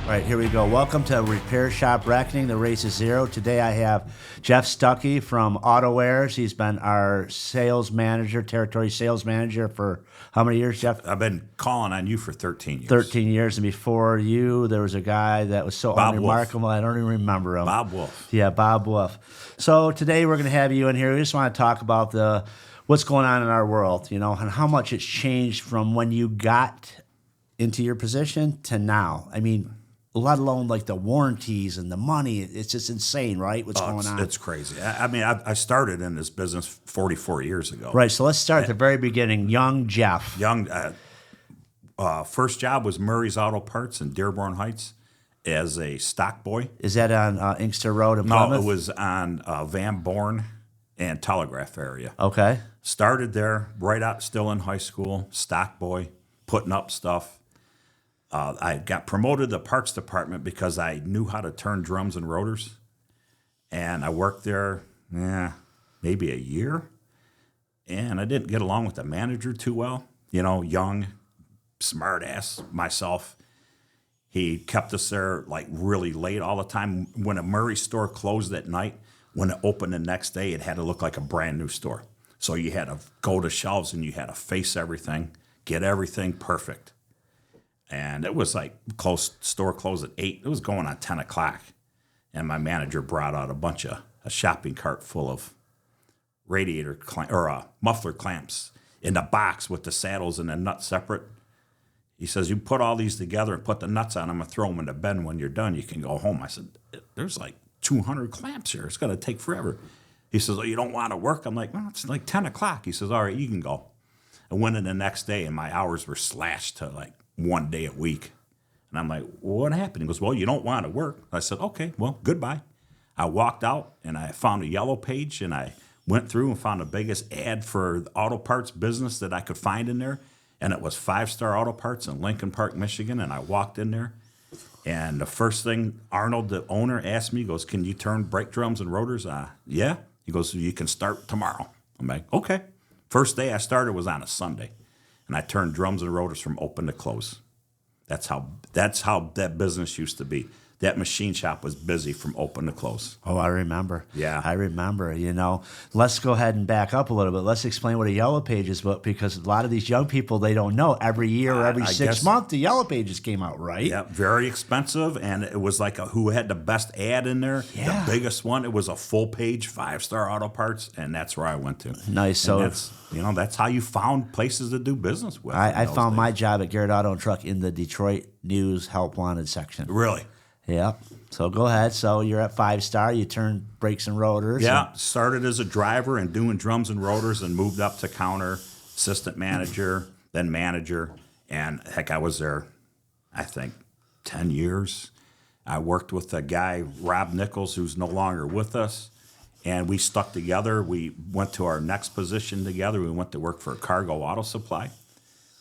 All right, here we go. Welcome to Repair Shop Reckoning. The race is zero. Today I have Jeff Stucki from Autowares. He's been our sales manager, territory sales manager for how many years, Jeff? I've been calling on you for 13 years. 13 years. And before you, there was a guy that was so Bob unremarkable, Wolf. I don't even remember him. Bob Wolf. Yeah, Bob Wolf. So today we're going to have you in here. We just want to talk about what's going on in our world, and how much it's changed from when you got into your position to now. I mean, let alone like the warranties and the money. It's just insane, right? What's going on? It's crazy. I started in this business 44 years ago. Right. So let's start at the very beginning. Young Jeff. First job was Murray's Auto Parts in Dearborn Heights as a stock boy. Is that on Inkster Road in Plymouth? No, it was on Van Born and Telegraph area. Okay. Started there right out, still in high school, stock boy, putting up stuff. I got promoted to the parts department because I knew how to turn drums and rotors. And I worked there, maybe a year. And I didn't get along with the manager too well. Young, smart ass, myself. He kept us there like really late all the time. When a Murray store closed at night, when it opened the next day, it had to look like a brand new store. So you had to go to shelves and you had to face everything, get everything perfect. And it was like store closed at 8. It was going on 10 o'clock. And my manager brought out a shopping cart full of muffler clamps in a box with the saddles and the nuts separate. He says, you put all these together and put the nuts on them and throw them in the bin. When you're done, you can go home. I said, there's like 200 clamps here. It's going to take forever. He says, oh, you don't want to work? I'm like, well, it's like 10 o'clock. He says, all right, you can go. I went in the next day, and my hours were slashed to like 1 day a week. And I'm like, what happened? He goes, well, you don't want to work. I said, okay, well, goodbye. I walked out, and I found a yellow page, and I went through and found the biggest ad for the auto parts business that I could find in there. And it was 5-Star Auto Parts in Lincoln Park, Michigan. And I walked in there, and the first thing Arnold, the owner, asked me, goes, can you turn brake drums and rotors? Yeah. He goes, you can start tomorrow. I'm like, okay. First day I started was on a Sunday, and I turned drums and rotors from open to close. That's how that business used to be. That machine shop was busy from open to close. Oh, I remember. Yeah. I remember. Let's go ahead and back up a little bit. Let's explain what a yellow page is, because a lot of these young people, they don't know. Every year or every 6 months, the yellow pages came out, right? Yeah, very expensive, and it was like who had the best ad in there, yeah. The biggest one. It was a full page 5-Star Auto Parts, and that's where I went to. Nice. And So that's how you found places to do business with. I found my job at Garrett Auto and Truck in the Detroit News Help Wanted section. Really? Yeah. So go ahead. So you're at 5-Star. You turn brakes and rotors. Yeah. Started as a driver and doing drums and rotors, and moved up to counter, assistant manager, then manager. And heck, I was there, I think, 10 years. I worked with a guy, Rob Nichols, who's no longer with us. And we stuck together. We went to our next position together. We went to work for Cargo Auto Supply.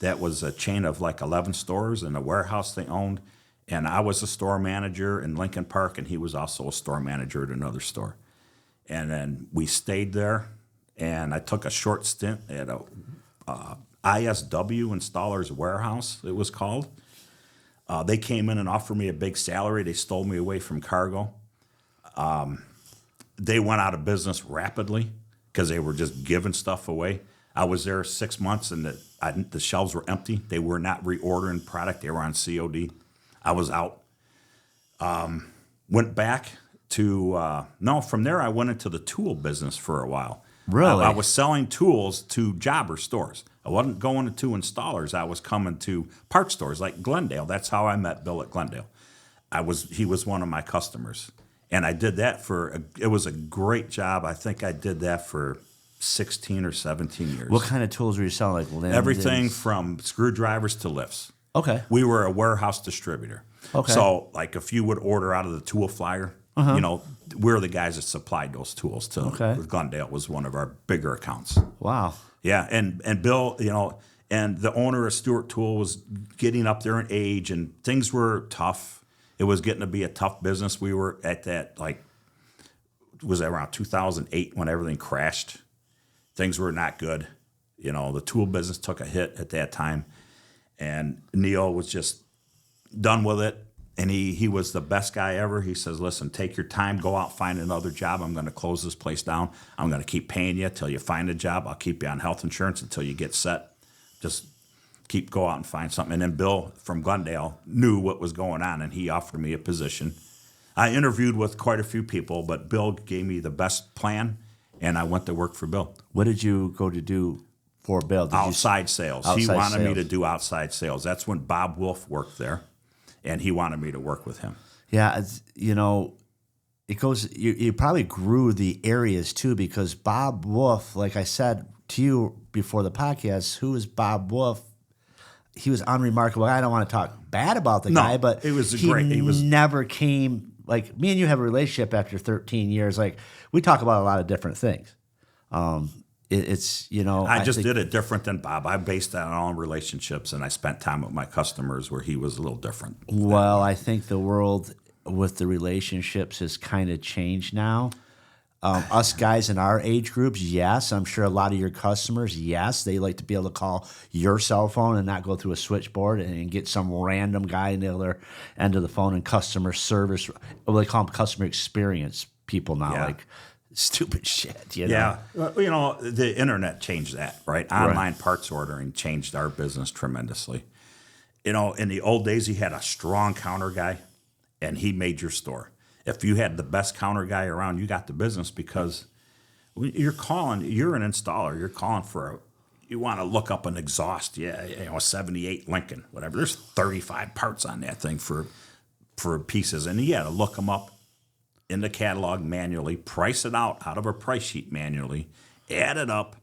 That was a chain of like 11 stores and a warehouse they owned. And I was a store manager in Lincoln Park, and he was also a store manager at another store. And then we stayed there, and I took a short stint at a ISW Installers Warehouse, it was called. They came in and offered me a big salary. They stole me away from Cargo. They went out of business rapidly because they were just giving stuff away. I was there 6 months, and the shelves were empty. They were not reordering product. They were on COD. I was out. Went back to, from there I went into the tool business for a while. Really? I was selling tools to jobber stores. I wasn't going to installers. I was coming to parts stores like Glendale. That's how I met Bill at Glendale. He was one of my customers. And I did that it was a great job. I think I did that for 16 or 17 years. What kind of tools were you selling? Like Everything from screwdrivers to lifts. Okay. We were a warehouse distributor. Okay. So, like, if you would order out of the tool flyer, we're the guys that supplied those tools to. Okay. Glendale was one of our bigger accounts. Wow. Yeah, and Bill, and the owner of Stewart Tool was getting up there in age, and things were tough. It was getting to be a tough business. We were at that, was around 2008 when everything crashed. Things were not good. The tool business took a hit at that time. And Neil was just done with it, And he was the best guy ever. He says, listen, take your time, go out, find another job. I'm going to close this place down. I'm going to keep paying you till you find a job. I'll keep you on health insurance until you get set. Just go out and find something. And then Bill from Glendale knew what was going on, and he offered me a position. I interviewed with quite a few people, but Bill gave me the best plan, and I went to work for Bill. What did you go to do for Bill? Outside sales. Outside He wanted me sales. to do outside sales. That's when Bob Wolf worked there, and he wanted me to work with him. Yeah, it goes. You probably grew the areas too, because Bob Wolf, like I said to you before the podcast, who is Bob Wolf? He was unremarkable. I don't want to talk bad about the guy, but he never came. Like, me and you have a relationship after 13 years. Like, we talk about a lot of different things. I just did it different than Bob. I based that on relationships, and I spent time with my customers where he was a little different. Well, I think the world with the relationships has kind of changed now. Us guys in our age groups, yes. I'm sure a lot of your customers, yes. They like to be able to call your cell phone and not go through a switchboard and get some random guy in the other end of the phone. And customer service, well, they call them customer experience people now, like stupid shit. Yeah. Well, the internet changed that, right? Online parts ordering changed our business tremendously. In the old days, you had a strong counter guy, and he made your store. If you had the best counter guy around, you got the business, because you're an installer. You're calling you want to look up an exhaust, a 78 Lincoln, whatever. There's 35 parts on that thing for pieces, and you got to look them up in the catalog manually, price it out of a price sheet manually, add it up,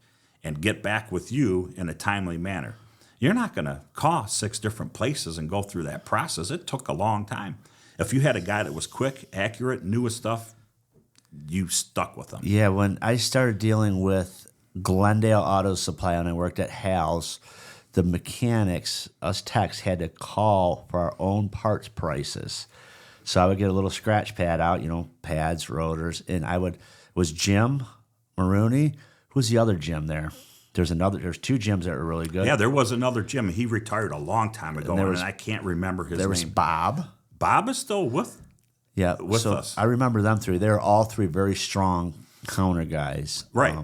and get back with you in a timely manner. You're not going to call 6 different places and go through that process. It took a long time. If you had a guy that was quick, accurate, knew his stuff, you stuck with them. Yeah, when I started dealing with Glendale Auto Supply and I worked at Hal's, the mechanics, us techs, had to call for our own parts prices. So I would get a little scratch pad out, pads, rotors, and was Jim Maroney. Who's the other Jim there? There's 2 Jims that were really good. Yeah, there was another Jim. He retired a long time ago, and I can't remember his name. There was Bob. Bob is still with us. I remember them 3. They were all 3 very strong counter guys. Right.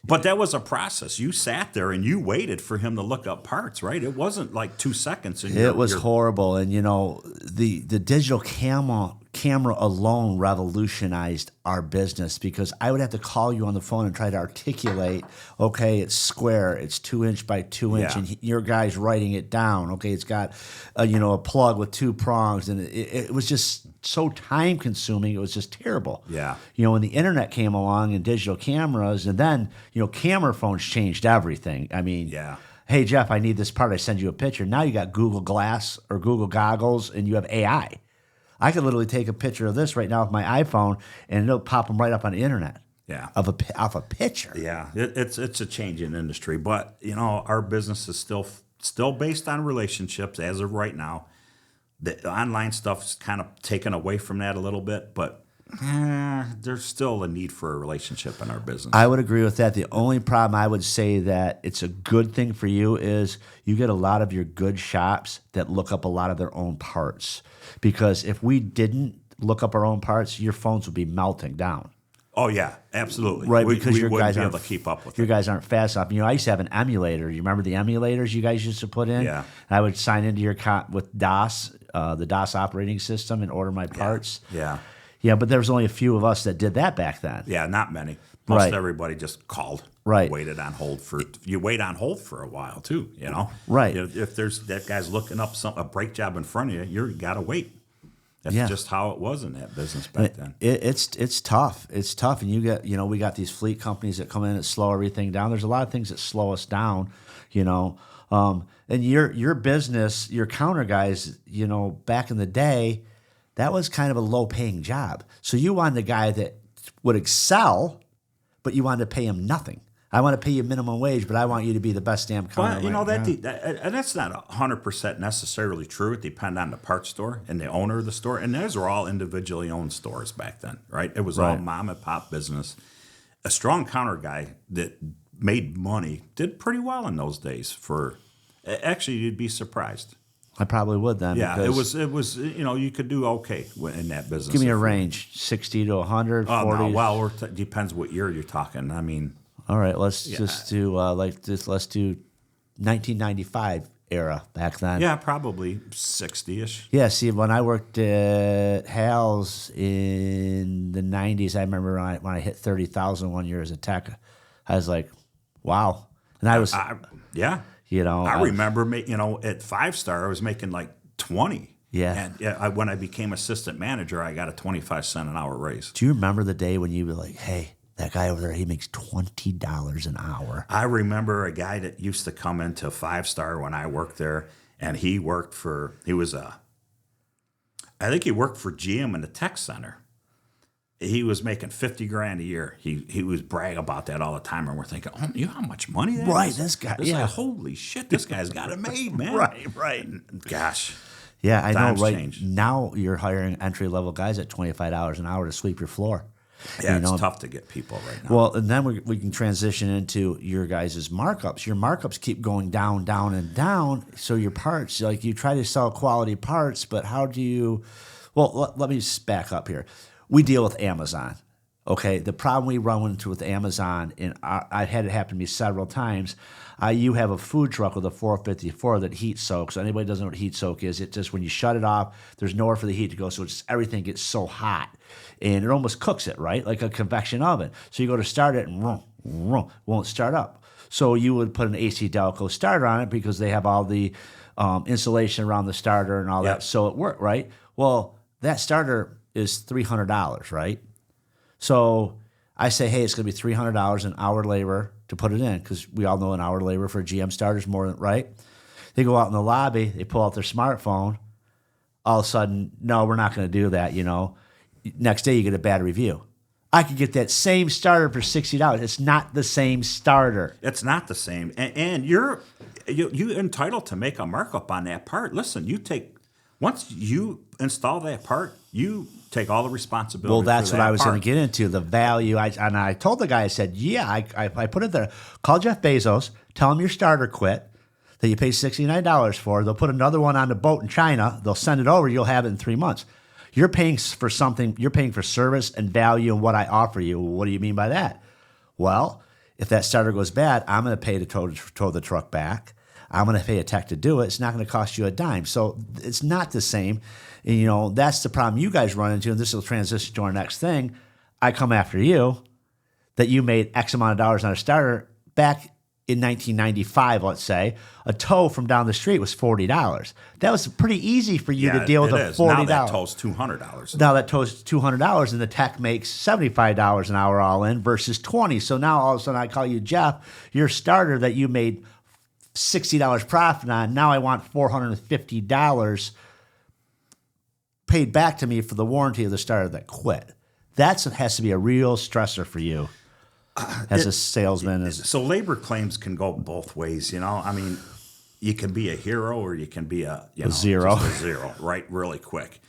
But that was a process. You sat there and you waited for him to look up parts, right? It wasn't like 2 seconds. It was horrible. And, the digital camera alone revolutionized our business, because I would have to call you on the phone and try to articulate, okay, it's square, it's 2 inch by 2 inch, and your guy's writing it down. Okay, it's got, a plug with 2 prongs, and it was just so time consuming. It was just terrible. Yeah. When the internet came along and digital cameras, and then, camera phones changed everything. I mean, hey, Jeff, I need this part. I send you a picture. Now you got Google Glass or Google Goggles, and you have AI. I could literally take a picture of this right now with my iPhone, and it'll pop them right up on the internet. Yeah, off a picture. Yeah, it's a changing industry, but our business is still based on relationships as of right now. The online stuff's kind of taken away from that a little bit, but there's still a need for a relationship in our business. I would agree with that. The only problem I would say that it's a good thing for you is you get a lot of your good shops that look up a lot of their own parts. Because if we didn't look up our own parts, your phones would be melting down. Oh yeah, absolutely. Right, because we your wouldn't guys be aren't able to keep up with your it. guys aren't fast enough. I used to have an emulator. You remember the emulators you guys used to put in? Yeah. And I would sign into your with DOS, the DOS operating system, and order my parts. Yeah. Yeah, but there was only a few of us that did that back then. Yeah, not many. Most everybody just called. Right. Waited on hold you wait on hold for a while too, Right. If there's that guy's looking up a brake job in front of you gotta wait. That's just how it was in that business back then. It's tough. It's tough. And you get, we got these fleet companies that come in and slow everything down. There's a lot of things that slow us down, and your business, your counter guys, back in the day, that was kind of a low paying job. So you wanted a guy that would excel, but you wanted to pay him nothing. I want to pay you minimum wage, but I want you to be the best damn counter. Well, that's not 100% necessarily true. It depends on the parts store and the owner of the store. And those were all individually owned stores back then, right? It was all mom and pop business. A strong counter guy that made money did pretty well in those days. Actually, you'd be surprised. I probably would then. Yeah, because it was. You could do okay in that business. Give me a range: 60 to 100, Oh 40. no, well, depends what year you're talking. I mean, All right, let's just do let's do 1995 era back then. yeah, probably 60-ish. Yeah, see, when I worked at Hal's in the 90s, I remember when I hit 30,000 one year as a tech, I was like, wow. And I was, Yeah, I remember, at 5-star, I was making like 20. Yeah. And when I became assistant manager, I got a 25-cent an hour raise. Do you remember the day when you were like, hey, that guy over there, he makes $20 an hour? I remember a guy that used to come into 5-star when I worked there, and I think he worked for GM in the tech center. He was making $50,000 a year. He was bragging about that all the time, and we're thinking, oh, you know how much money that Right, is? this guy, It's yeah. like, holy shit, this guy's got it made, man. Right. Gosh. Yeah, I know, Times right? change. Now you're hiring entry-level guys at $25 an hour to sweep your floor. Yeah, it's tough to get people right now. Well, and then we can transition into your guys' markups. Your markups keep going down, down, and down. So your parts, like you try to sell quality parts, but how do you? Well, let me just back up here. We deal with Amazon. Okay, the problem we run into with Amazon, and I've had it happen to me several times. You have a food truck with a 454 that heat soaks. So anybody who doesn't know what heat soak is, it just when you shut it off, there's nowhere for the heat to go, so it's everything gets so hot, and it almost cooks it, right, like a convection oven. So you go to start it, and won't start up. So you would put an AC Delco starter on it because they have all the insulation around the starter and all that, so it worked, right? Well, that starter is $300, right? So I say, hey, it's going to be $300 an hour labor to put it in, because we all know an hour labor for a GM starter is more than, right? They go out in the lobby, they pull out their smartphone. All of a sudden, no, we're not going to do that, Next day, you get a bad review. I could get that same starter for $60. It's not the same starter. It's not the same. And you're entitled to make a markup on that part. Listen, once you install that part, you take all the responsibility. Well, that's for what that I was part. going to get into, the value. I told the guy, I said, yeah, I put it there. Call Jeff Bezos, tell him your starter quit, that you pay $69 for. They'll put another one on the boat in China. They'll send it over. You'll have it in 3 months. You're paying for something. You're paying for service and value and what I offer you. What do you mean by that? Well, if that starter goes bad, I'm going to pay to tow the truck back. I'm going to pay a tech to do it. It's not going to cost you a dime. So it's not the same. And, that's the problem you guys run into, and this will transition to our next thing. I come after you that you made X amount of dollars on a starter. Back in 1995, let's say, a tow from down the street was $40. That was pretty easy for you to deal with a $40. Now that tow's $200. Now that tow's $200, and the tech makes $75 an hour all in versus $20. So now all of a sudden I call you Jeff, your starter that you made $60 profit on. Now I want $450 paid back to me for the warranty of the starter that quit. That has to be a real stressor for you as a salesman. So labor claims can go both ways. I mean, you can be a hero or you can be a zero. just a zero, right? Really quick.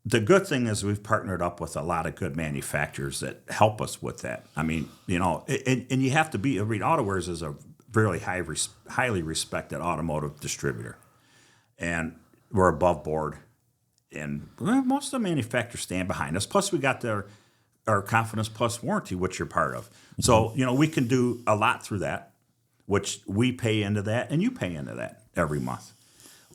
The good thing is we've partnered up with a lot of good manufacturers that help us with that. I mean, and you have to be. AutoWares is a really highly respected automotive distributor, and we're above board. And most of the manufacturers stand behind us. Plus, we got our Confidence Plus warranty, which you're part of. So, we can do a lot through that, which we pay into that, and you pay into that every month.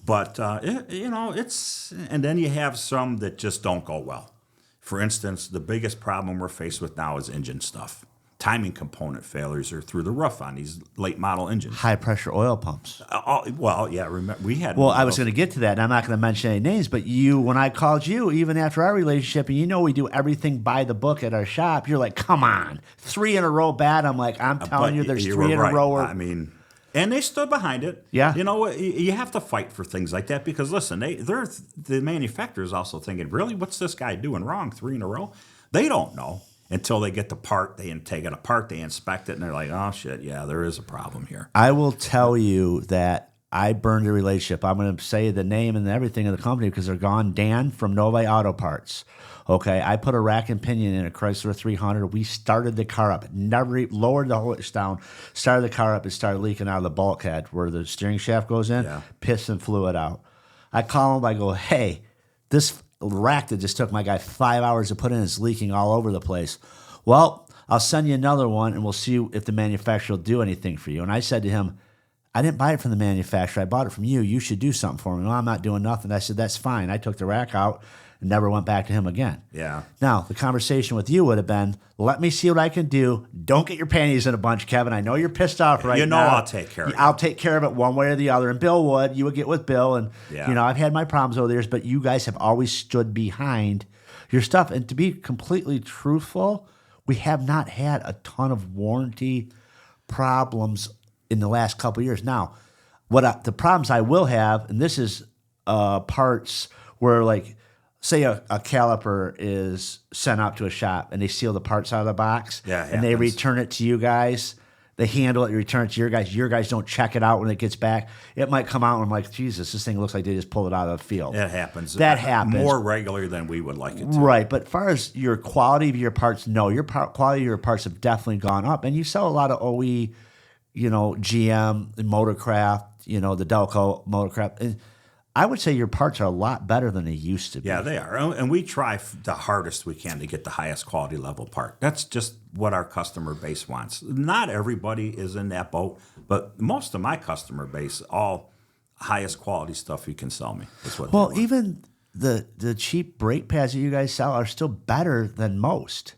But, it's, and then you have some that just don't go well. For instance, the biggest problem we're faced with now is engine stuff. Timing component failures are through the roof on these late model engines. High pressure oil pumps. Remember we had. Well, I was going to get to that, and I'm not going to mention any names, but when I called you, even after our relationship, and we do everything by the book at our shop, you're like, come on, 3 in a row bad. I'm like, I'm telling you, there's 3 in a row. And they stood behind it. Yeah. You have to fight for things like that because, listen, the manufacturer's also thinking, really, what's this guy doing wrong 3 in a row? They don't know. Until they get the part, they take it apart, they inspect it, and they're like, oh, shit, yeah, there is a problem here. I will tell you that I burned a relationship. I'm going to say the name and everything of the company because they're gone. Dan from Novi Auto Parts. Okay, I put a rack and pinion in a Chrysler 300. We started the car up, never lowered the hose down, started the car up, it started leaking out of the bulkhead where the steering shaft goes in, piston fluid out. I call him. I go, hey, this rack that just took my guy 5 hours to put in is leaking all over the place. Well, I'll send you another one, and we'll see if the manufacturer will do anything for you. And I said to him, I didn't buy it from the manufacturer. I bought it from you. You should do something for me. No, I'm not doing nothing. I said, that's fine. I took the rack out and never went back to him again. Yeah. Now, the conversation with you would have been, let me see what I can do. Don't get your panties in a bunch, Kevin. I know you're pissed off right now. You know I'll take care of it. I'll take care of it one way or the other. And Bill would. You would get with Bill. And, I've had my problems over the years, but you guys have always stood behind your stuff. And to be completely truthful, we have not had a ton of warranty problems in the last couple of years. Now, the problems I will have, and this is parts where, like, say a caliper is sent out to a shop and they seal the parts out of the box, and they return it to you guys. They handle it, you return it to your guys. Your guys don't check it out when it gets back. It might come out and I'm like, Jesus, this thing looks like they just pulled it out of the field. That happens. That happens. More regular than we would like it to. Right, but as far as your quality of your parts, no, your quality of your parts have definitely gone up. And you sell a lot of OE, GM, Motorcraft, the Delco Motorcraft. And I would say your parts are a lot better than they used to be. Yeah, they are. And we try the hardest we can to get the highest quality level part. That's just what our customer base wants. Not everybody is in that boat, but most of my customer base, all highest quality stuff you can sell me is what they want. Even the cheap brake pads that you guys sell are still better than most.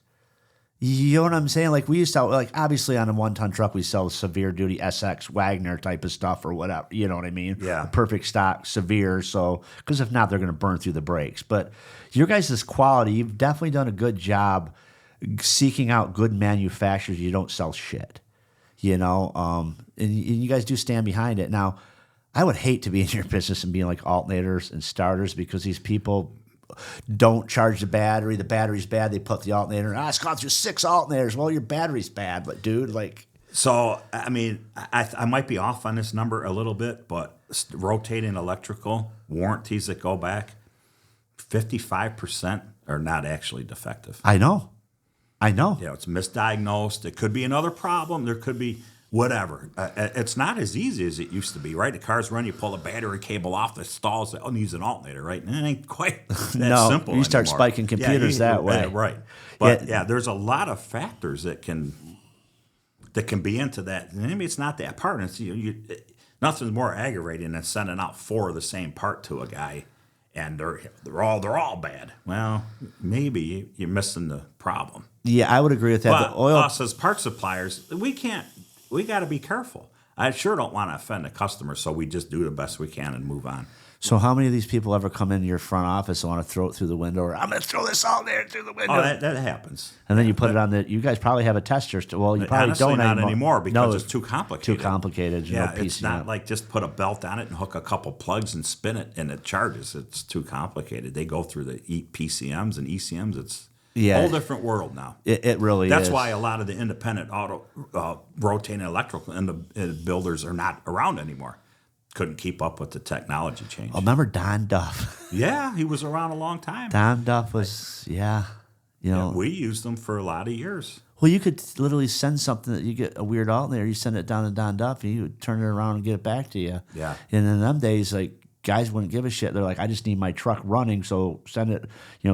You know what I'm saying? Like, we used to, like, obviously on a 1-ton truck, we sell severe duty SX Wagner type of stuff or whatever. You know what I mean? Yeah. A perfect stock, severe. So, because if not, they're going to burn through the brakes. But your guys' quality, you've definitely done a good job seeking out good manufacturers. You don't sell shit, and you guys do stand behind it. Now, I would hate to be in your business and being like alternators and starters, because these people don't charge the battery. The battery's bad. They put the alternator. It's gone through 6 alternators. Well, your battery's bad, but dude, like. So, I mean, I might be off on this number a little bit, but rotating electrical warranties that go back, 55% are not actually defective. I know. It's misdiagnosed. It could be another problem. There could be whatever. It's not as easy as it used to be, right? The car's run, you pull a battery cable off the stalls, it needs an alternator, right? And it ain't quite that simple you start anymore. spiking computers that way. Right. But there's a lot of factors that can be into that. Maybe it's not that part. It's, nothing's more aggravating than sending out 4 of the same part to a guy, and they're all bad. Well, maybe you're missing the problem. Yeah, I would agree with that. But the oil, us as part suppliers, we got to be careful. I sure don't want to offend the customer, so we just do the best we can and move on. So how many of these people ever come into your front office and want to throw it through the window, or I'm going to throw this all there through the window? Oh, that happens. And then you put it on you guys probably have a tester. Well, you probably honestly, don't not anymore because it's too complicated. Too complicated. It's not like just put a belt on it and hook a couple plugs and spin it and it charges. It's too complicated. They go through the PCMs and ECMs. It's a whole different world now. It really is. That's why a lot of the independent auto rotating electrical and the builders are not around anymore. Couldn't keep up with the technology change. Oh, remember Don Duff? Yeah, he was around a long time. Don Duff was, we used them for a lot of years. Well, you could literally send something that you get a weird alternator, you send it down to Don Duff, and he would turn it around and get it back to you. Yeah. And in them days, like, guys wouldn't give a shit. They're like, I just need my truck running, so send it,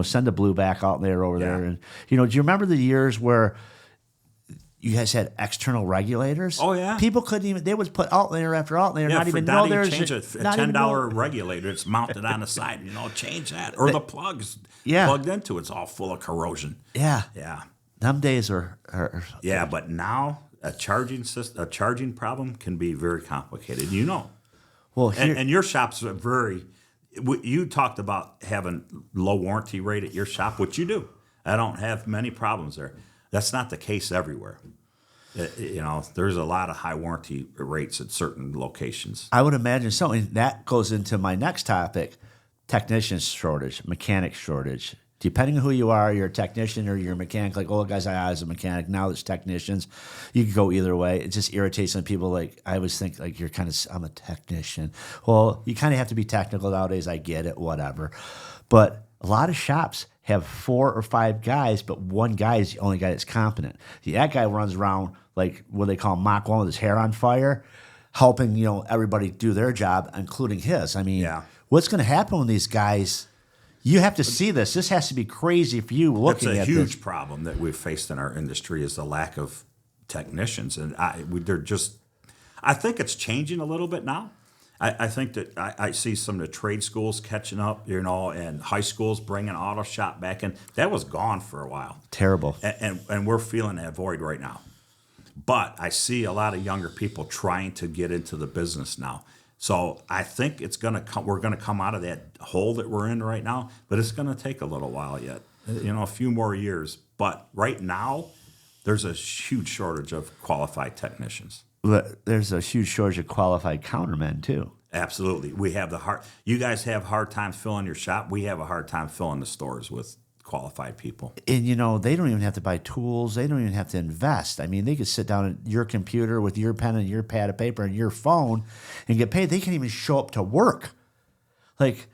send a blue back alternator over there. And, do you remember the years where you guys had external regulators? Oh, yeah. People couldn't even, they would put alternator after alternator, not even know there's change a $10 regulator. It's mounted on the side. Change that. Or the plugs plugged into it's all full of corrosion. Yeah. Yeah. Them days are yeah, but now a charging problem can be very complicated. Well, and your shop's you talked about having low warranty rate at your shop, which you do. I don't have many problems there. That's not the case everywhere. There's a lot of high warranty rates at certain locations. I would imagine so. And that goes into my next topic, technician shortage, mechanic shortage. Depending on who you are, you're a technician or you're a mechanic. Like, guys, I was a mechanic. Now it's technicians. You can go either way. It just irritates some people. Like, I always think, like, I'm a technician. Well, you kind of have to be technical nowadays. I get it, whatever. But a lot of shops have 4 or 5 guys, but one guy is the only guy that's competent. That guy runs around like what they call Mach 1 with his hair on fire, helping everybody do their job, including his. I mean, what's going to happen when these guys? You have to see this. This has to be crazy for you looking at this. It's a huge problem that we've faced in our industry is the lack of technicians, and they're just. I think it's changing a little bit now. I think that I see some of the trade schools catching up, and high schools bringing auto shop back in. That was gone for a while. Terrible. And we're feeling that void right now. But I see a lot of younger people trying to get into the business now. So I think it's going to come. We're going to come out of that hole that we're in right now, but it's going to take a little while yet. A few more years. But right now, there's a huge shortage of qualified technicians. But there's a huge shortage of qualified countermen too. Absolutely, we have You guys have hard time filling your shop. We have a hard time filling the stores with qualified people. And they don't even have to buy tools. They don't even have to invest. I mean, they could sit down at your computer with your pen and your pad of paper and your phone and get paid. They can't even show up to work. Like,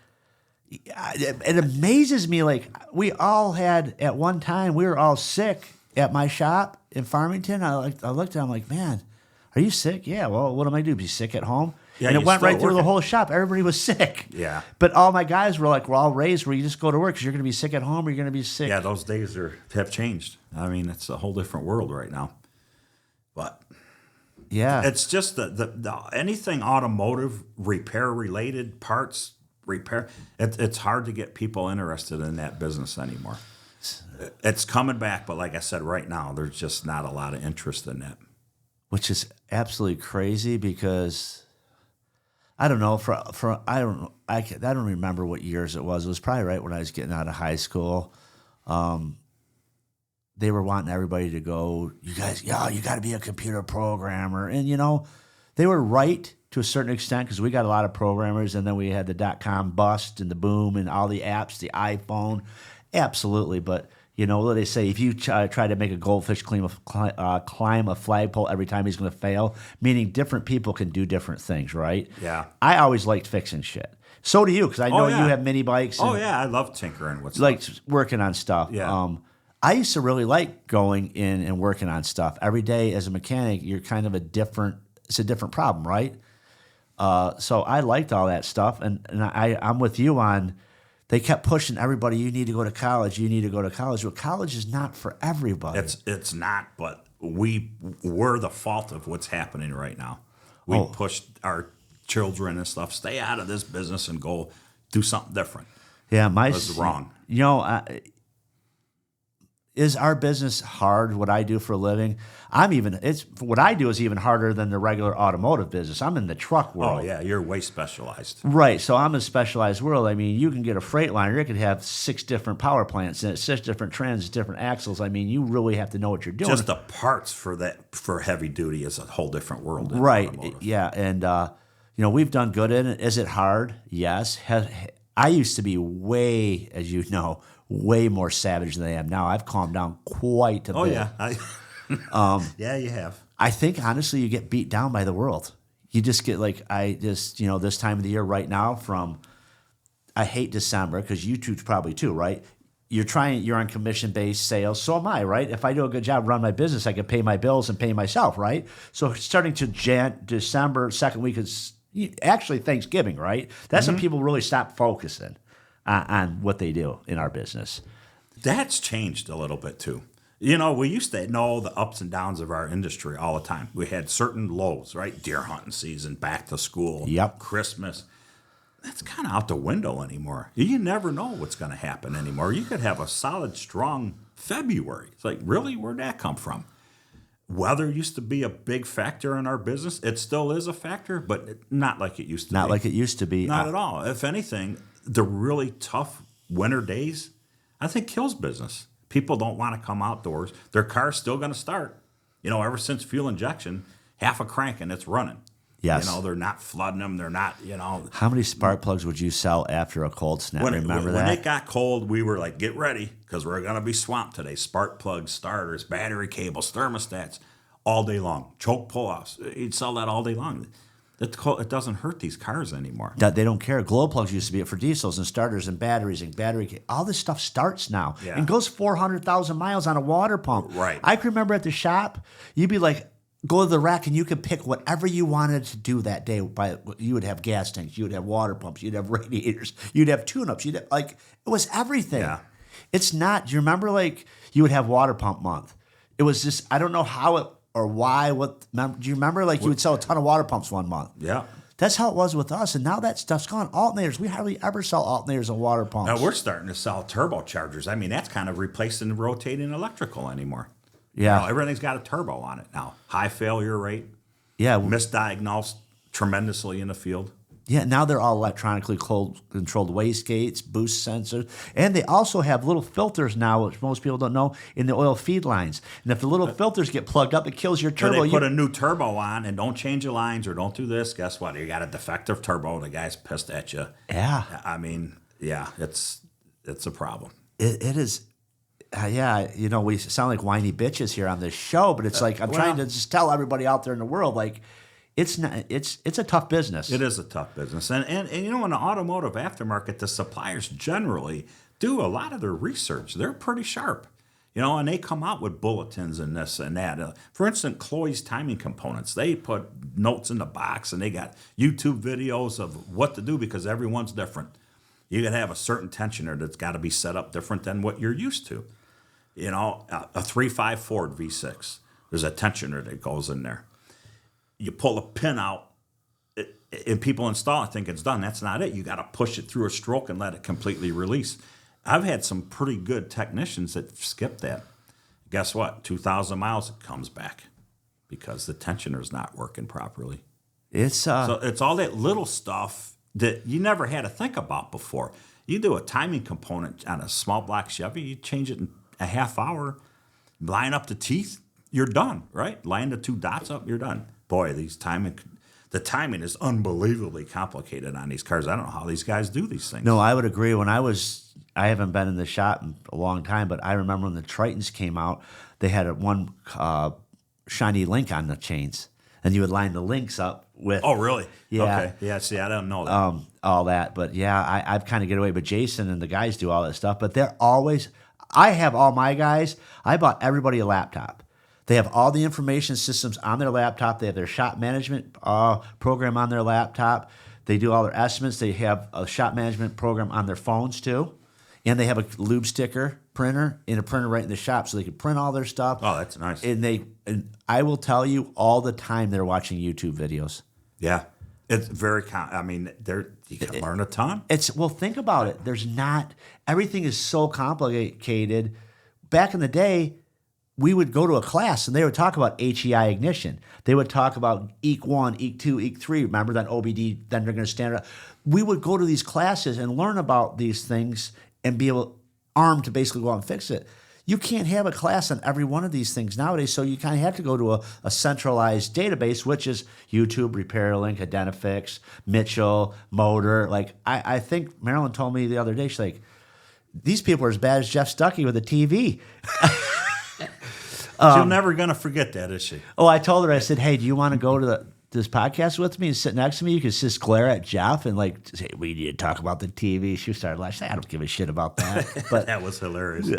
it amazes me. Like, we all had at one time, we were all sick at my shop in Farmington. I looked at them like, man, are you sick? Yeah. Well, what am I do? Be sick at home? Yeah, and it went right through the working. whole shop. Everybody was sick. Yeah. But all my guys were like, we're all raised where you just go to work because you're going to be sick at home or you're going to be sick. Yeah, those days have changed. I mean, it's a whole different world right now. But yeah, it's just the anything automotive repair related parts repair. It's hard to get people interested in that business anymore. It's coming back, but like I said, right now there's just not a lot of interest in that. Which is absolutely crazy because I don't know. I don't remember what years it was. It was probably right when I was getting out of high school. They were wanting everybody to go. You guys, you got to be a computer programmer, and they were right to a certain extent because we got a lot of programmers, and then we had the .com bust and the boom and all the apps, the iPhone, absolutely. But what they say, if you try to make a goldfish climb a flagpole every time, he's going to fail, meaning different people can do different things, right? Yeah. I always liked fixing shit. So do you, because I know you have mini bikes. Oh, yeah, I love tinkering with stuff. Like working on stuff. Yeah. I used to really like going in and working on stuff. Every day as a mechanic, you're kind of it's a different problem, right? So I liked all that stuff, and I'm with you on. They kept pushing everybody. You need to go to college. You need to go to college. Well, college is not for everybody. It's not, but we're the fault of what's happening right now. We pushed our children and stuff. Stay out of this business and go do something different. Yeah, That's wrong. Is our business hard? What I do for a living, what I do is even harder than the regular automotive business. I'm in the truck world. Oh yeah, you're way specialized. Right, so I'm in a specialized world. I mean, you can get a Freightliner. It could have 6 different power plants in it, 6 different trans, different axles. I mean, you really have to know what you're doing. Just the parts for heavy duty is a whole different world. Right. Automotive. Yeah, and we've done good in it. Is it hard? Yes. I used to be way, as you know, way more savage than I am now. I've calmed down quite a bit. Oh yeah. Yeah, you have. I think honestly, you get beat down by the world. You just get this time of the year right now. I hate December because you two probably too, right? You're on commission-based sales. So am I, right? If I do a good job, run my business, I can pay my bills and pay myself, right? So starting to December, second week is actually Thanksgiving, right? That's when people really stop focusing on what they do in our business. That's changed a little bit too. We used to know the ups and downs of our industry all the time. We had certain lows, right? Deer hunting season, back to school, Yep. Christmas. That's kind of out the window anymore. You never know what's going to happen anymore. You could have a solid, strong February. It's like, really? Where'd that come from? Weather used to be a big factor in our business. It still is a factor, but not like it used to be. Not like it used to be. Not at all. If anything, the really tough winter days, I think, kills business. People don't want to come outdoors. Their car's still going to start. Ever since fuel injection, half a crank and it's running. Yes. They're not flooding them. They're not, How many spark plugs would you sell after a cold snap? Remember that? When it got cold, we were like, get ready because we're going to be swamped today. Spark plugs, starters, battery cables, thermostats, all day long. Choke pull-offs. You'd sell that all day long. It doesn't hurt these cars anymore. They don't care. Glow plugs used to be it for diesels and starters and batteries and battery. All this stuff starts now and goes 400,000 miles on a water pump. Right. I can remember at the shop, you'd be like, go to the rack and you could pick whatever you wanted to do that day. You would have gas tanks, you would have water pumps, you'd have radiators, you'd have tune-ups, you'd have, like, it was everything. Yeah. It's not. Do you remember, like, you would have water pump month? It was just, I don't know how it or why. Do you remember, like, you would sell a ton of water pumps one month? Yeah. That's how it was with us, and now that stuff's gone. Alternators, we hardly ever sell alternators and water pumps. Now we're starting to sell turbochargers. I mean, that's kind of replacing rotating electrical anymore. Yeah. Everything's got a turbo on it now. High failure rate. Yeah. Misdiagnosed tremendously in the field. Yeah, now they're all electronically controlled wastegates, boost sensors, and they also have little filters now, which most people don't know, in the oil feed lines. And if the little filters get plugged up, it kills your turbo. They put a new turbo on and don't change the lines or don't do this. Guess what? You got a defective turbo. The guy's pissed at you. Yeah. I mean, yeah, it's a problem. It is. Yeah, we sound like whiny bitches here on this show, but it's like I'm trying to just tell everybody out there in the world, like, it's not. It's a tough business. It is a tough business, and in the automotive aftermarket, the suppliers generally do a lot of their research. They're pretty sharp, and they come out with bulletins and this and that. For instance, Chloe's timing components, they put notes in the box, and they got YouTube videos of what to do because everyone's different. You got to have a certain tensioner that's got to be set up different than what you're used to. A 3.5 Ford V6, there's a tensioner that goes in there. You pull a pin out, and people install it, think it's done. That's not it. You got to push it through a stroke and let it completely release. I've had some pretty good technicians that skip that. Guess what? 2,000 miles, it comes back because the tensioner's not working properly. So it's all that little stuff that you never had to think about before. You do a timing component on a small block Chevy, you change it in a half hour, line up the teeth, you're done, right? Line the two dots up, you're done. Boy, the timing is unbelievably complicated on these cars. I don't know how these guys do these things. No, I would agree. I haven't been in the shop in a long time, but I remember when the Tritons came out, they had one shiny link on the chains, and you would line the links up with. Oh, really? Yeah. Okay. Yeah. See, I don't know that. All that, but yeah, I've kind of get away. But Jason and the guys do all that stuff. But they're always. I have all my guys. I bought everybody a laptop. They have all the information systems on their laptop. They have their shop management program on their laptop. They do all their estimates. They have a shop management program on their phones too. And they have a lube sticker printer and a printer right in the shop so they can print all their stuff. Oh, that's nice. And I will tell you all the time they're watching YouTube videos. Yeah. It's very you can learn a ton. Think about it. Everything is so complicated. Back in the day, we would go to a class and they would talk about HEI ignition. They would talk about EEC 1, EEC 2, EEC 3. Remember that OBD, then they're going to stand up. We would go to these classes and learn about these things and be armed to basically go out and fix it. You can't have a class on every one of these things nowadays, so you kind of have to go to a centralized database, which is YouTube, RepairLink, Identifix, Mitchell, Motor. Like I think Marilyn told me the other day, she's like, these people are as bad as Jeff Stucki with a TV. She's never going to forget that, is she? Oh, I told her, I said, hey, do you want to go to this podcast with me and sit next to me? You can just glare at Jeff and say, we need to talk about the TV. She started laughing. I don't give a shit about that. But that was hilarious.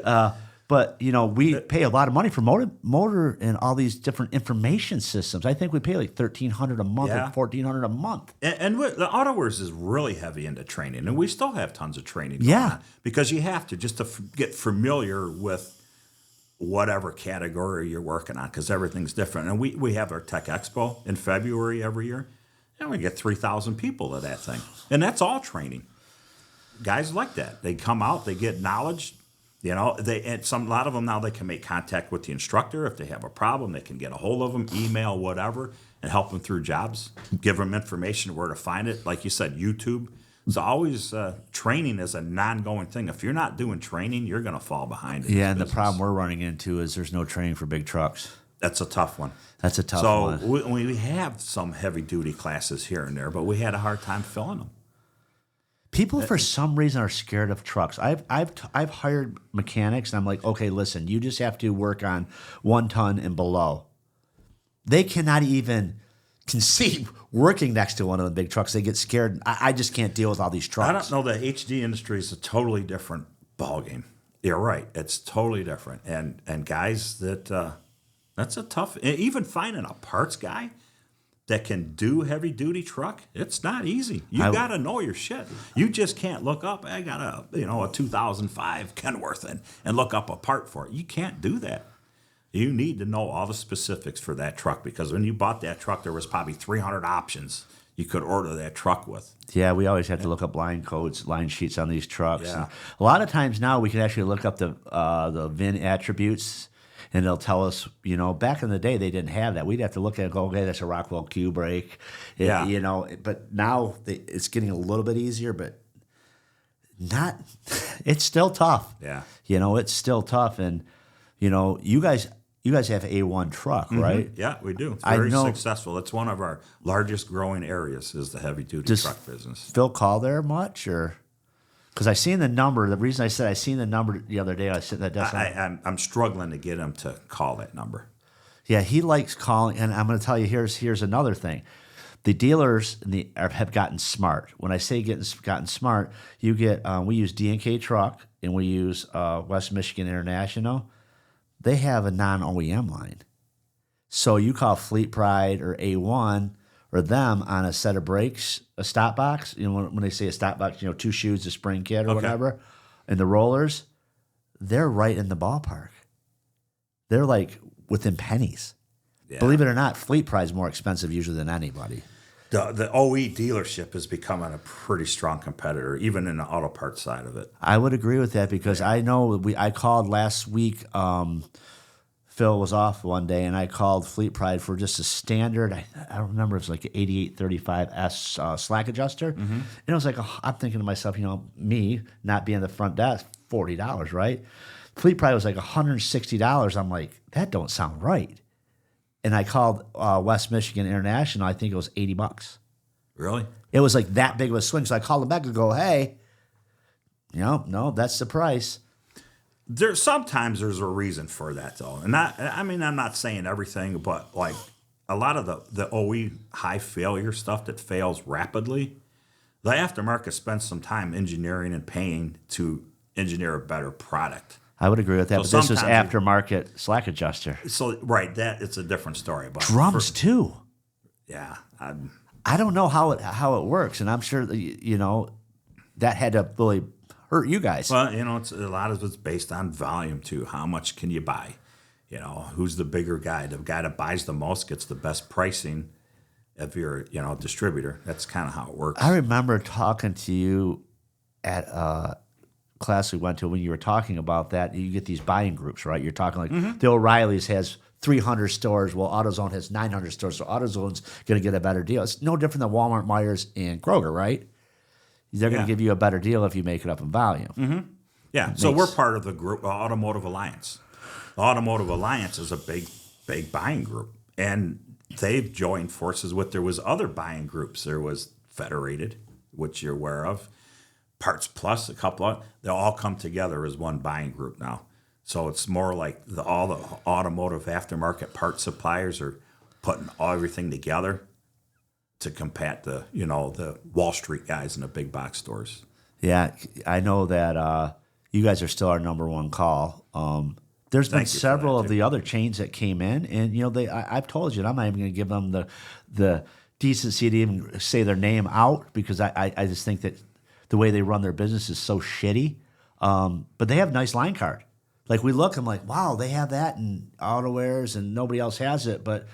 But we pay a lot of money for motor and all these different information systems. I think we pay like $1,300 a month or $1,400 a month. And the AutoWorks is really heavy into training, and we still have tons of training. Yeah, because you have to just to get familiar with whatever category you're working on, because everything's different. And we have our Tech Expo in February every year, and we get 3,000 people to that thing, and that's all training. Guys like that. They come out, they get knowledge. A lot of them now, they can make contact with the instructor. If they have a problem, they can get a hold of them, email, whatever, and help them through jobs, give them information where to find it. Like you said, YouTube. It's always training is a non-going thing. If you're not doing training, you're going to fall behind. Yeah, and the problem we're running into is there's no training for big trucks. That's a tough one. That's a tough one. So we have some heavy-duty classes here and there, but we had a hard time filling them. People, for some reason, are scared of trucks. I've hired mechanics, and I'm like, okay, listen, you just have to work on 1 ton and below. They cannot even conceive working next to one of the big trucks. They get scared. I just can't deal with all these trucks. I don't know. The HD industry is a totally different ballgame. You're right. It's totally different. And guys that That's a tough. Even finding a parts guy that can do heavy duty truck, it's not easy. You got to know your shit. You just can't look up. I got a 2005 Kenworth and look up a part for it. You can't do that. You need to know all the specifics for that truck, because when you bought that truck, there was probably 300 options you could order that truck with. Yeah, we always have to look up line codes, line sheets on these trucks. Yeah. And a lot of times now we can actually look up the VIN attributes, and they'll tell us, back in the day they didn't have that. We'd have to look at it and go, okay, that's a Rockwell Q brake. Yeah. But now it's getting a little bit easier, but it's still tough. Yeah. It's still tough. And, you guys have A1 truck, right? Yeah, we do. It's very successful. It's one of our largest growing areas is the heavy duty truck business. Phil call there much, or? Because I seen the number. The reason I said I seen the number the other day, I said that desk. I'm struggling to get him to call that number. Yeah, he likes calling, and I'm going to tell you. Here's another thing. The dealers have gotten smart. When I say gotten smart, you get we use D&K Truck and we use West Michigan International. They have a non-OEM line, so you call Fleet Pride or A1 or them on a set of brakes, a stop box. When they say a stop box, 2 shoes, a spring kit or whatever, and the rollers, they're right in the ballpark. They're like within pennies. Yeah. Believe it or not, Fleet Pride is more expensive usually than anybody. The OE dealership is becoming a pretty strong competitor, even in the auto parts side of it. I would agree with that, because I know I called last week. Phil was off one day, and I called Fleet Pride for just a standard. I don't remember, it was like an 8835S slack adjuster. Mm-hmm. And it was like, I'm thinking to myself, me not being the front desk, $40, right? Fleet Pride was like $160. I'm like, that don't sound right. And I called West Michigan International. I think it was $80. Really? It was like that big of a swing. So I called them back and go, hey, no, that's the price. Sometimes there's a reason for that, though. And I'm not saying everything, but like a lot of the OE high failure stuff that fails rapidly, the aftermarket spends some time engineering and paying to engineer a better product. I would agree with that, but this was aftermarket slack adjuster. So, right, it's a different story. But drums, too. Yeah. I don't know how it works, and I'm sure that had to really hurt you guys. Well, it's a lot of it's based on volume, too. How much can you buy? Who's the bigger guy? The guy that buys the most gets the best pricing if you're, distributor. That's kind of how it works. I remember talking to you at class we went to when you were talking about that. You get these buying groups, right? You're talking like the O'Reilly's has 300 stores. Well, AutoZone has 900 stores, so AutoZone's going to get a better deal. It's no different than Walmart, Myers, and Kroger, right? They're going to give you a better deal if you make it up in volume. Mm-hmm. Yeah, so we're part of the group, Automotive Alliance. The Automotive Alliance is a big buying group, and they've joined forces with, there was other buying groups. There was Federated, which you're aware of, Parts Plus, a couple of, they all come together as one buying group now. So it's more like all the automotive aftermarket part suppliers are putting everything together to combat the Wall Street guys in the big box stores. Yeah, I know that you guys are still our number one call. There's been several of the other chains that came in, and I've told you, and I'm not even going to give them the decency to even say their name out, because I just think that the way they run their business is so shitty. But they have a nice line card. Like, we look, I'm like, wow, they have that in AutoWares and nobody else has it, but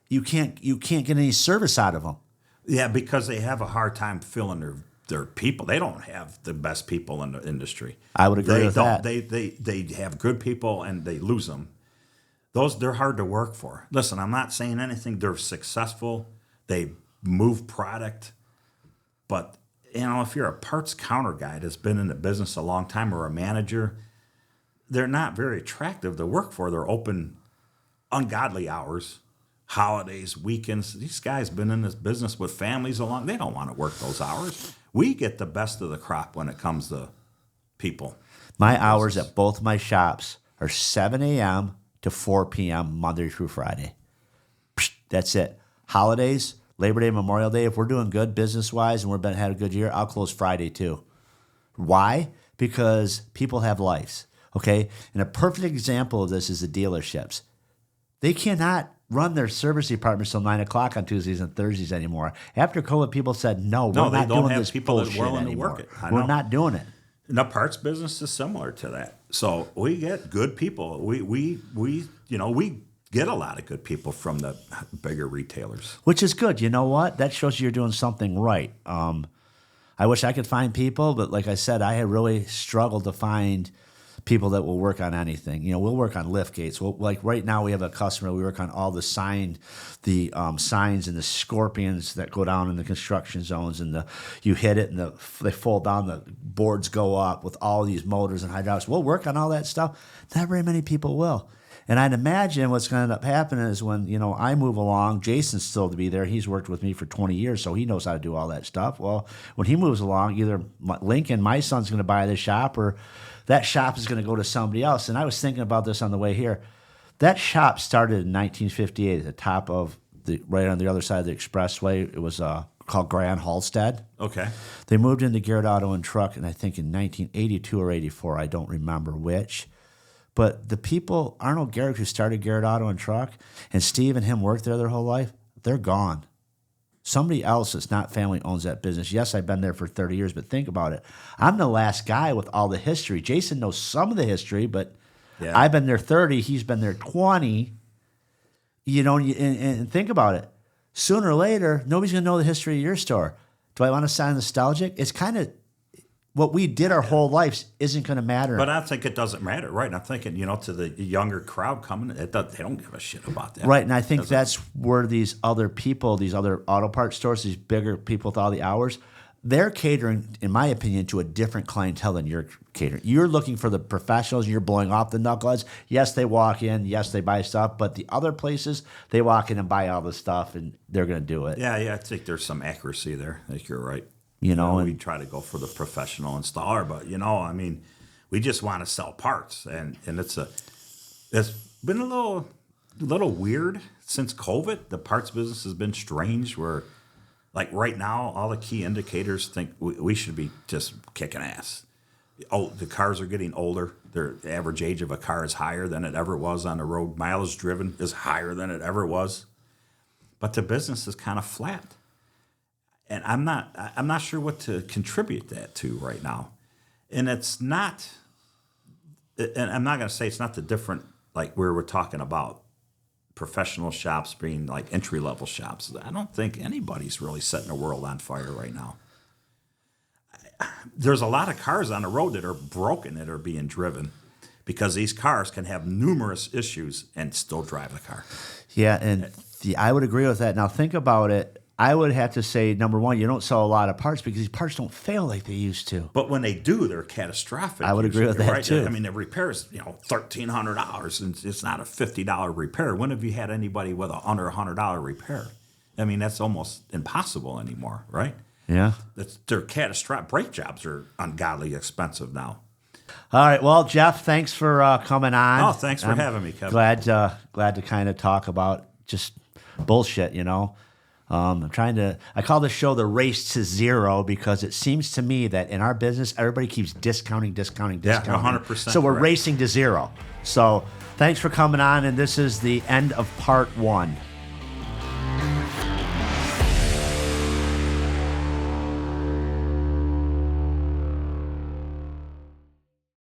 you can't get any service out of them. Yeah, because they have a hard time filling their people. They don't have the best people in the industry. I would agree with that. They have good people and they lose them. They're hard to work for. Listen, I'm not saying anything. They're successful. They move product, but if you're a parts counter guy that's been in the business a long time, or a manager, they're not very attractive to work for. They're open ungodly hours, holidays, weekends. These guys been in this business with families a long. They don't want to work those hours. We get the best of the crop when it comes to people. My hours at both my shops are 7 a.m. to 4 p.m. Monday through Friday. That's it. Holidays, Labor Day, Memorial Day, if we're doing good business-wise and we've had a good year, I'll close Friday too. Why? Because people have lives, okay? And a perfect example of this is the dealerships. They cannot run their service departments till 9 o'clock on Tuesdays and Thursdays anymore. After COVID, people said, "No, we're they not don't doing have this people that are bullshit willing to anymore. work it. I We're know. not doing it." And the parts business is similar to that. So we get good people. We get a lot of good people from the bigger retailers. Which is good. You know what? That shows you're doing something right. I wish I could find people, but like I said, I have really struggled to find people that will work on anything. You know, we'll work on lift gates. Like right now, we have a customer. We work on all the signs and the scorpions that go down in the construction zones, and you hit it and they fall down. The boards go up with all these motors and hydraulics. We'll work on all that stuff. Not very many people will. And I'd imagine what's going to end up happening is when, I move along, Jason's still to be there. He's worked with me for 20 years, so he knows how to do all that stuff. Well, when he moves along, either Lincoln, my son's going to buy this shop, or that shop is going to go to somebody else. And I was thinking about this on the way here. That shop started in 1958 at the top of right on the other side of the expressway. It was called Grand Halstead. Okay. They moved into Garrett Auto and Truck, and I think in 1982 or 84, I don't remember which. But the people, Arnold Garrett, who started Garrett Auto and Truck, and Steve and him worked there their whole life, they're gone. Somebody else that's not family owns that business. Yes, I've been there for 30 years, but think about it. I'm the last guy with all the history. Jason knows some of the history, but Yeah. I've been there 30. He's been there 20. And think about it. Sooner or later, nobody's going to know the history of your store. Do I want to sound nostalgic? It's kind of what we did our whole lives isn't going to matter. But I think it doesn't matter, right? And I'm thinking, to the younger crowd coming, they don't give a shit about that. Right, and I think that's where these other people, these other auto parts stores, these bigger people with all the hours, they're catering, in my opinion, to a different clientele than you're catering. You're looking for the professionals, and you're blowing off the knuckleheads. Yes, they walk in. Yes, they buy stuff. But the other places, they walk in and buy all the stuff, and they're going to do it. Yeah, I think there's some accuracy there. I think you're right. And we try to go for the professional installer, but we just want to sell parts, and it's been a little weird since COVID. The parts business has been strange. Where, like right now, all the key indicators think we should be just kicking ass. Oh, the cars are getting older. The average age of a car is higher than it ever was on the road. Mileage driven is higher than it ever was, but the business is kind of flat. And I'm not sure what to contribute that to right now. And it's not, and I'm not going to say it's not the different, like where we're talking about professional shops being like entry-level shops. I don't think anybody's really setting the world on fire right now. There's a lot of cars on the road that are broken that are being driven because these cars can have numerous issues and still drive the car. Yeah, and I would agree with that. Now think about it. I would have to say, number one, you don't sell a lot of parts because these parts don't fail like they used to. But when they do, they're catastrophic. I would agree with that, right? too. I mean, the repairs, $1,300, and it's not a $50 repair. When have you had anybody with under $100 repair? I mean, that's almost impossible anymore, right? Yeah. They're catastrophic. Brake jobs are ungodly expensive now. All right. Well, Jeff, thanks for coming on. Oh, thanks for having me, Kevin. Glad to kind of talk about just bullshit, I call this show the race to zero because it seems to me that in our business, everybody keeps discounting. Yeah, 100%. So we're correct. racing to zero. So thanks for coming on, and this is the end of part 1.